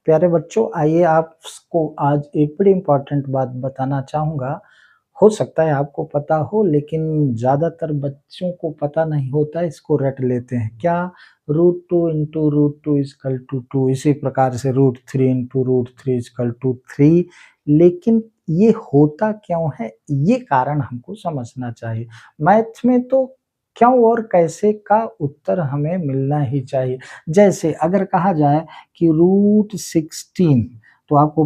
प्यारे बच्चों, आइए आपको आज एक बड़ी इम्पोर्टेंट बात बताना चाहूँगा। हो सकता है आपको पता हो, लेकिन ज़्यादातर बच्चों को पता नहीं होता, इसको रट लेते हैं। क्या? √2 इंटू √2 इक्वल टू 2, इसी प्रकार से √3 इंटू √3 इक्वल टू 3। लेकिन ये होता क्यों है, ये कारण हमको समझना चाहिए। मैथ में तो क्यों और कैसे का उत्तर हमें मिलना ही चाहिए। जैसे अगर कहा जाए कि √16, तो आपको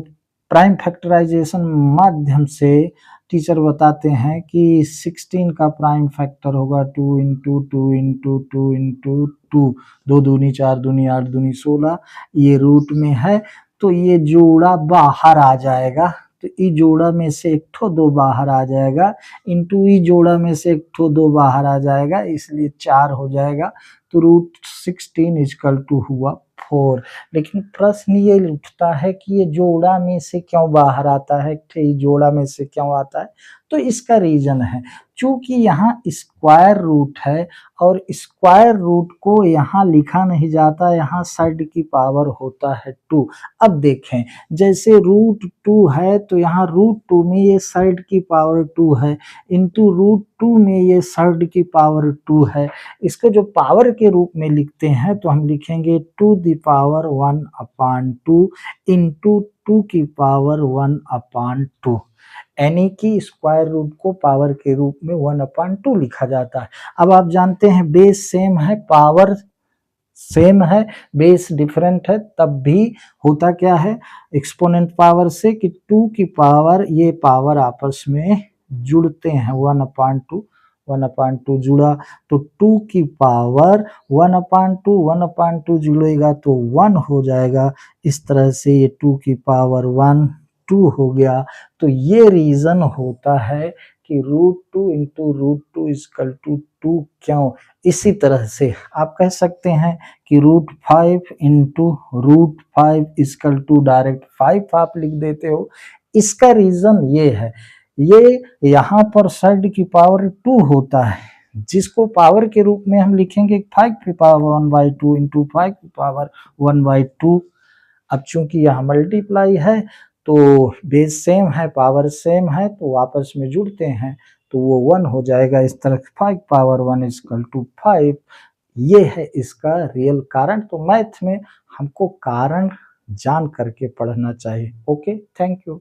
प्राइम फैक्टराइजेशन माध्यम से टीचर बताते हैं कि 16 का प्राइम फैक्टर होगा 2 इंटू 2 इंटू 2 इंटू 2, 2 दूनी 4 दूनी 8 दूनी 16। ये रूट में है तो ये जोड़ा बाहर आ जाएगा, तो ई जोड़ा में से एक ठो 2 बाहर आ जाएगा, इंटू ई जोड़ा में से एक ठो 2 बाहर आ जाएगा, इसलिए 4 हो जाएगा। तो √16 इक्वल टू हुआ 4। लेकिन प्रश्न ये उठता है कि ये जोड़ा में से क्यों बाहर आता है, जोड़ा में से क्यों आता है? तो इसका रीजन है, चूंकि यहाँ स्क्वायर रूट है और स्क्वायर रूट को यहाँ लिखा नहीं जाता, यहाँ साइड की पावर होता है 2। अब देखें, जैसे √2 है तो यहाँ √2 में ये साइड की पावर 2 है, इंटू √2 में ये साइड की पावर 2 है। इसको जो पावर के रूप में लिखते हैं तो हम लिखेंगे 2 दी पावर 1/2 इंटू 2 की पावर 1/2, यानी कि स्क्वायर रूट को पावर के रूप में 1/2 लिखा जाता है। अब आप जानते हैं बेस सेम है, पावर सेम है, बेस डिफरेंट है, तब भी होता क्या है एक्सपोनेंट पावर से कि 2 की पावर, ये पावर आपस में जुड़ते हैं, 1/2 जुड़ा तो 2 की पावर 1/2 जुड़ेगा तो 1 हो जाएगा। इस तरह से ये 2 की पावर 1 2 हो गया। तो ये रीजन होता है कि √2 इंटू √2 इक्वल टू 2 क्यों। इसी तरह से आप कह सकते हैं कि √5 इंटू √5 इक्वल टू डायरेक्ट 5 आप लिख देते हो। इसका रीजन ये है, ये यहाँ पर साइड की पावर 2 होता है, जिसको पावर के रूप में हम लिखेंगे 5 की पावर 1/2 इंटू 5 की पावर 1/2। अब चूंकि यहाँ मल्टीप्लाई है तो बेस सेम है, पावर सेम है, तो आपस में जुड़ते हैं तो वो 1 हो जाएगा। इस तरह 5 पावर 1 इक्वल टू 5। ये है इसका रियल कारण। तो मैथ में हमको कारण जान करके पढ़ना चाहिए। Okay, thank you.